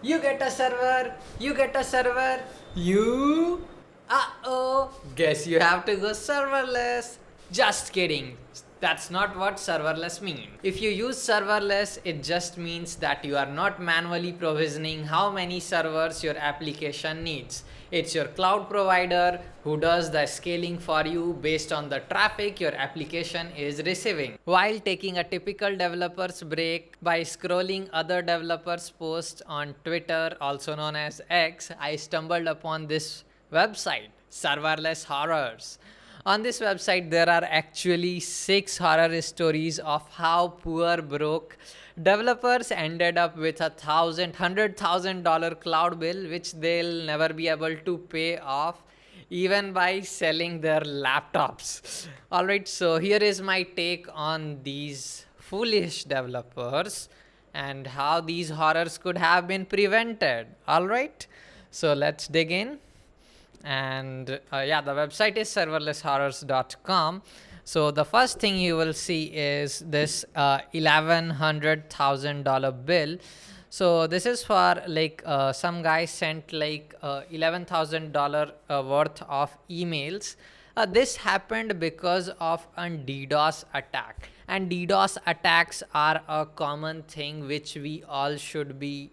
You get a server, you get a server, you. Uh-oh, guess you have to go serverless. Just kidding. That's not what serverless means. If you use serverless, it just means that you are not manually provisioning how many servers your application needs. It's your cloud provider who does the scaling for you based on the traffic your application is receiving. While taking a typical developer's break by scrolling other developers' posts on Twitter, also known as X, I stumbled upon this website, Serverless Horrors. On this website, there are actually 6 horror stories of how poor, broke developers ended up with $100,000 cloud bill, which they'll never be able to pay off even by selling their laptops. Alright, so here is my take on these foolish developers and how these horrors could have been prevented. Alright, so let's dig in. And yeah, the website is serverlesshorrors.com. So the first thing you will see is this $1,100,000 bill. So this is for like some guy sent like $11,000 worth of emails. This happened because of a DDoS attack, and DDoS attacks are a common thing which we all should be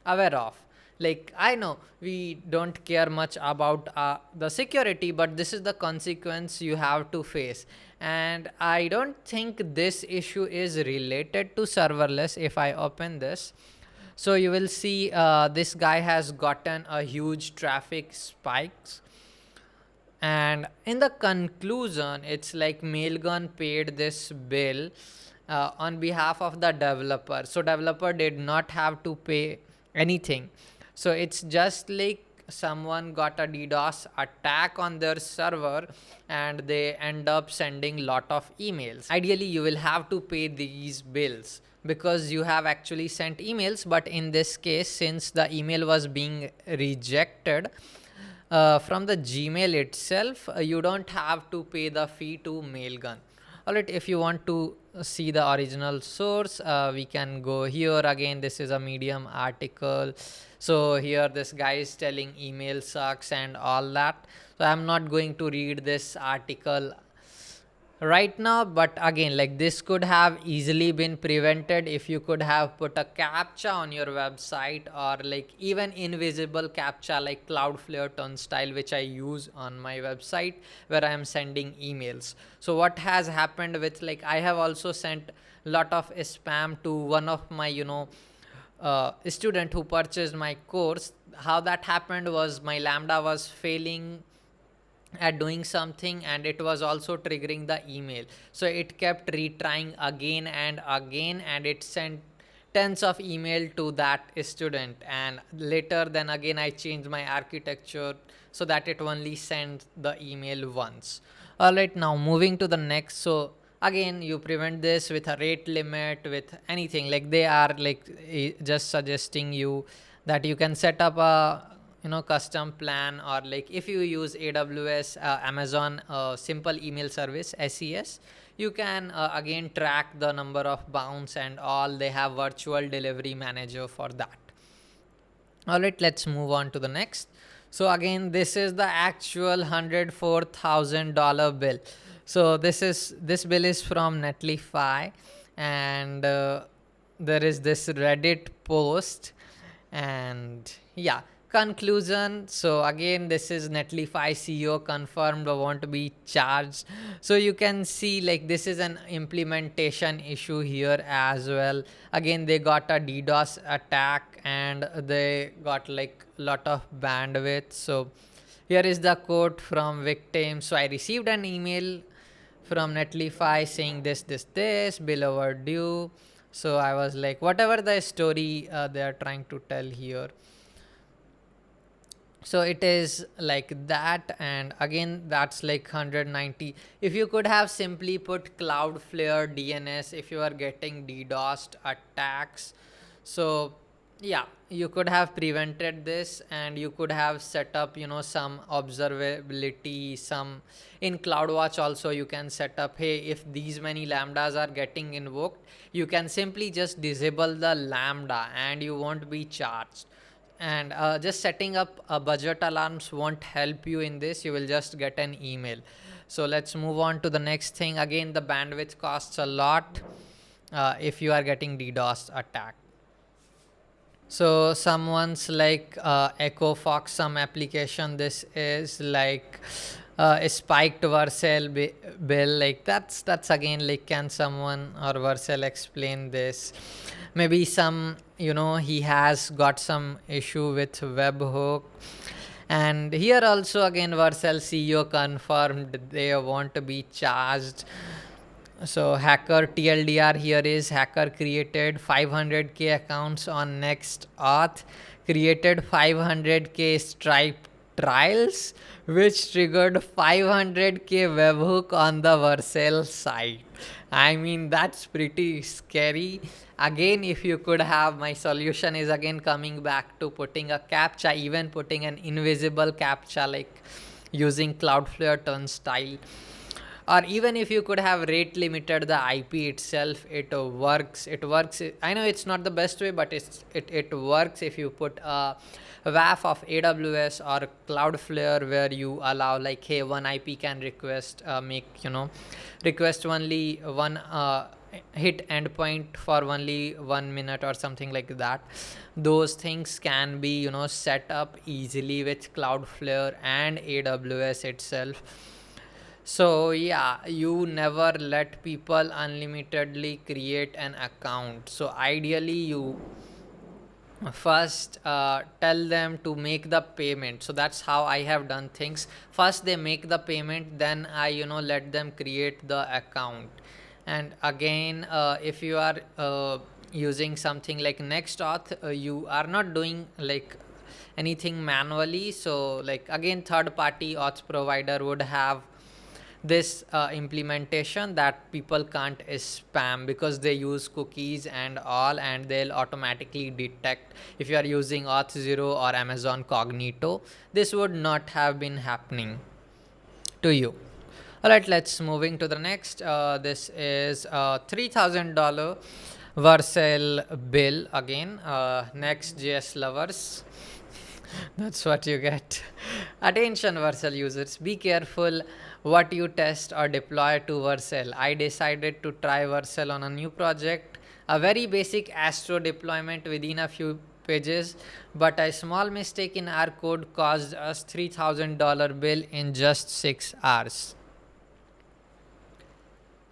aware of. Like, I know we don't care much about the security, but this is the consequence you have to face. And I don't think this issue is related to serverless. If I open this, so you will see this guy has gotten a huge traffic spikes, and in the conclusion it's like Mailgun paid this bill on behalf of the developer, so developer did not have to pay anything. So it's just like someone got a DDoS attack on their server and they end up sending lot of emails. Ideally you will have to pay these bills because you have actually sent emails, but in this case, since the email was being rejected from the Gmail itself, you don't have to pay the fee to Mailgun. Alright, if you want to see the original source, we can go here. Again, this is a Medium article. So here this guy is telling email sucks and all that. So I'm not going to read this article right now, but again, like, this could have easily been prevented if you could have put a captcha on your website, or like even invisible captcha like Cloudflare Turnstile, which I use on my website where I am sending emails. So what has happened with, like, I have also sent lot of spam to one of my student who purchased my course. How that happened was my Lambda was failing at doing something, and it was also triggering the email, so it kept retrying again and again, and it sent tens of email to that student. And later then again I changed my architecture so that it only sends the email once. All right, now moving to the next. So again, you prevent this with a rate limit, with anything. Like, they are like just suggesting you that you can set up a custom plan, or like if you use AWS, Amazon simple email service, SES, you can again track the number of bounce and all. They have virtual delivery manager for that. All right, let's move on to the next. So again, this is the actual $104,000 bill. So this bill is from Netlify, and there is this Reddit post, and yeah, conclusion. So again, this is Netlify CEO confirmed won't be charged. So you can see, like, this is an implementation issue here as well. Again, they got a DDoS attack and they got like lot of bandwidth. So here is the quote from victim. So I received an email from Netlify saying this bill overdue. So I was like, whatever the story they are trying to tell here, so it is like that. And again, that's like 190. If you could have simply put Cloudflare DNS if you are getting DDoSed attacks, so yeah, you could have prevented this, and you could have set up some observability. Some in CloudWatch also you can set up, hey, if these many lambdas are getting invoked, you can simply just disable the lambda and you won't be charged. And just setting up budget alarms won't help you in this. You will just get an email. So let's move on to the next thing. Again, the bandwidth costs a lot if you are getting DDoS attack. So someone's like Echo Fox, some application, this is like a spiked Vercel bill. Like that's again, like, can someone or Vercel explain this? Maybe some, he has got some issue with webhook. And here also again, Vercel CEO confirmed they want to be charged. So hacker TLDR here is, hacker created 500k accounts on next auth, created 500k Stripe trials, which triggered 500k webhook on the Vercel site. I mean, that's pretty scary. Again, if you could have, my solution is again coming back to putting a captcha, even putting an invisible captcha, like using Cloudflare turnstile. Or even if you could have rate limited the IP itself, it works. I know it's not the best way, but it works if you put a WAF of AWS or Cloudflare, where you allow, like, hey, one IP can request request only one hit endpoint for only 1 minute or something like that. Those things can be set up easily with Cloudflare and AWS itself. So yeah, you never let people unlimitedly create an account. So ideally, you first tell them to make the payment. So that's how I have done things. First they make the payment, then I let them create the account. And again, if you are using something like NextAuth, you are not doing like anything manually. So like, again, third party auth provider would have this implementation that people can't spam, because they use cookies and all, and they'll automatically detect if you are using Auth0 or Amazon Cognito. This would not have been happening to you. All right, let's moving to the next. This is $3,000 Vercel bill. Again, Next.js lovers, that's what you get. Attention Vercel users, be careful what you test or deploy to Vercel. I decided to try Vercel on a new project, a very basic Astro deployment within a few pages, but a small mistake in our code caused us $3,000 bill in just 6 hours.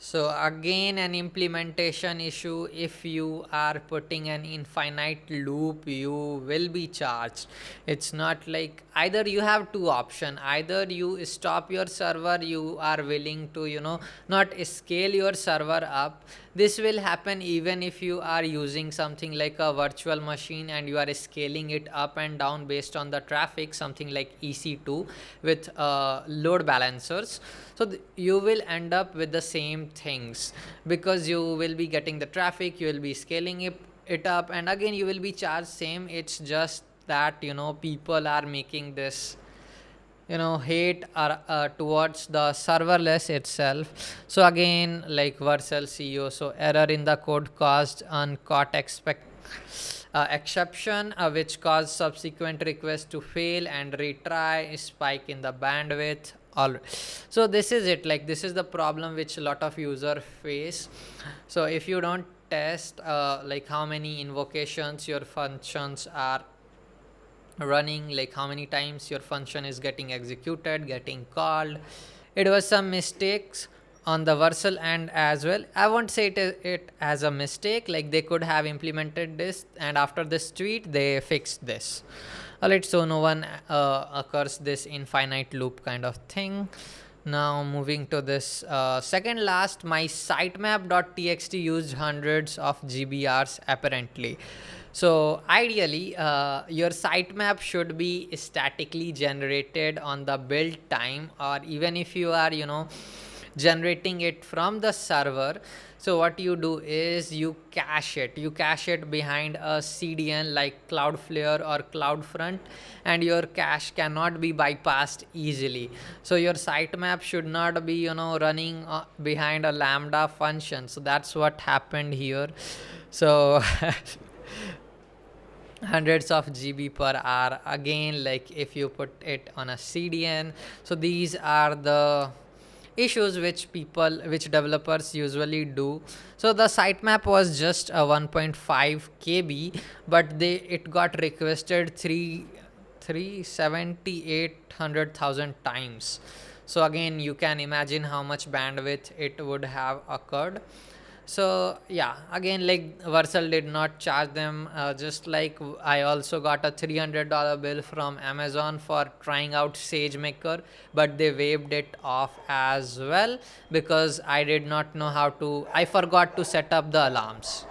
So again, an implementation issue. If you are putting an infinite loop, you will be charged. It's not like, either you have two options. Either you stop your server, you are willing to not scale your server up. This will happen even if you are using something like a virtual machine and you are scaling it up and down based on the traffic, something like EC2 with load balancers. So you will end up with the same things, because you will be getting the traffic, you will be scaling it up, and again you will be charged same. It's just that people are making this hate towards the serverless itself. So again, like Vercel CEO, so error in the code caused uncaught exception, which caused subsequent requests to fail and retry, spike in the bandwidth. All so this is it, like this is the problem which a lot of user face. So if you don't test like how many invocations your functions are running, like how many times your function is getting executed, getting called, it was some mistakes on the Vercel end as well. I won't say it as a mistake, like they could have implemented this and after this tweet they fixed this. Alright, so no one occurs this infinite loop kind of thing. Now moving to this second last, my sitemap.txt used hundreds of GBRs apparently. So ideally, your sitemap should be statically generated on the build time, or even if you are generating it from the server. So what you do is you cache it behind a CDN like Cloudflare or CloudFront, and your cache cannot be bypassed easily. So your sitemap should not be running behind a Lambda function. So that's what happened here. So hundreds of GB per hour. Again, like if you put it on a CDN, so these are the issues which developers usually do. So the sitemap was just a 1.5 KB, but it got requested 378,000 times. So again, you can imagine how much bandwidth it would have occurred. So yeah, again, like Vercel did not charge them, just like I also got a $300 bill from Amazon for trying out SageMaker, but they waived it off as well because I did not know I forgot to set up the alarms.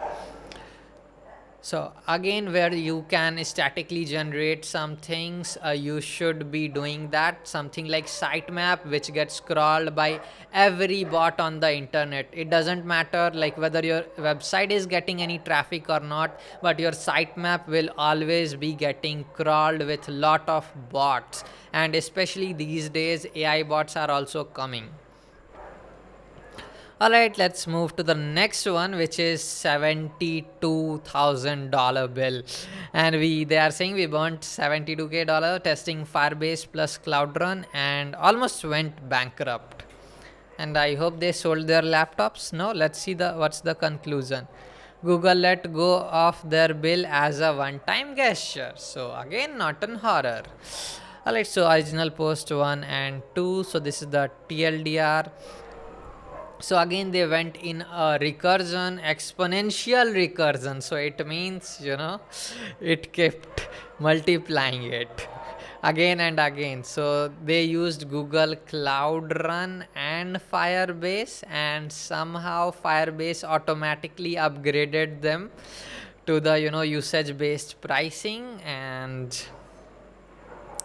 So again, where you can statically generate some things, you should be doing that. Something like sitemap, which gets crawled by every bot on the internet. It doesn't matter like whether your website is getting any traffic or not, but your sitemap will always be getting crawled with lot of bots. And especially these days, AI bots are also coming. Alright, let's move to the next one, which is $72,000 bill. And they are saying we burnt $72K testing Firebase plus Cloud Run and almost went bankrupt. And I hope they sold their laptops. No, let's see what's the conclusion. Google let go of their bill as a one-time gesture. So again, not an horror. Alright, so original post 1 and 2. So this is the TLDR. So again, they went in a recursion, exponential recursion. So it means, it kept multiplying it again and again. So they used Google Cloud Run and Firebase, and somehow Firebase automatically upgraded them to the, usage based pricing. And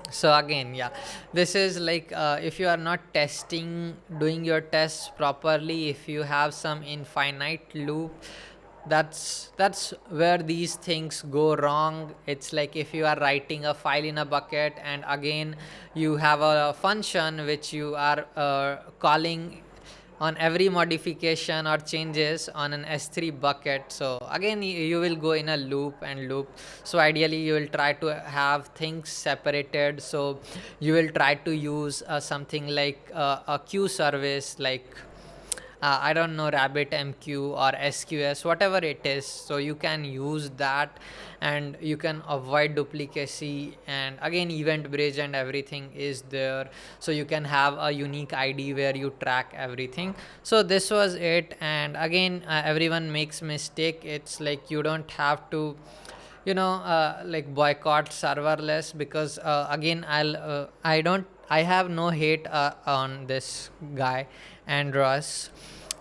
so again, yeah, this is like if you are not doing your tests properly, if you have some infinite loop, that's where these things go wrong. It's like if you are writing a file in a bucket, and again you have a function which you are calling on every modification or changes on an S3 bucket. So again, you will go in a loop and loop. So ideally you will try to have things separated. So you will try to use something like a queue service, like I don't know, RabbitMQ or SQS, whatever it is. So you can use that and you can avoid duplicacy. And again, event bridge and everything is there. So you can have a unique ID where you track everything. So this was it. And again, everyone makes mistake. It's like you don't have to like boycott serverless, because again, I have no hate on this guy Andros,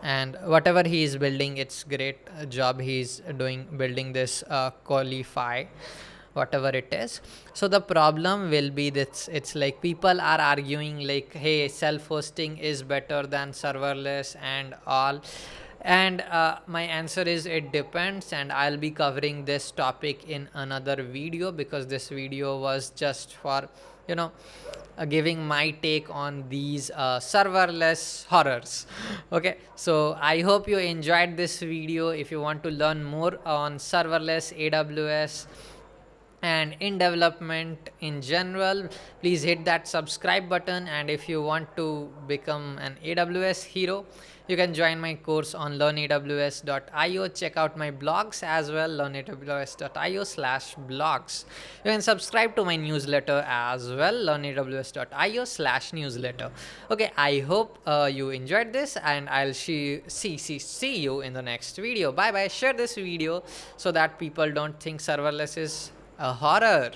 and whatever he is building, it's great job he's doing building this qualify, whatever it is. So the problem will be this: it's like people are arguing like, hey, self-hosting is better than serverless and all. And my answer is it depends, and I'll be covering this topic in another video, because this video was just for giving my take on these serverless horrors. Okay, so I hope you enjoyed this video. If you want to learn more on serverless, AWS, and in development in general, please hit that subscribe button. And if you want to become an AWS hero, you can join my course on learnaws.io. Check out my blogs as well, learnaws.io/blogs. You can subscribe to my newsletter as well, learnaws.io/newsletter. Okay, I hope you enjoyed this, and I'll see you in the next video. Bye bye. Share this video so that people don't think serverless is a horror.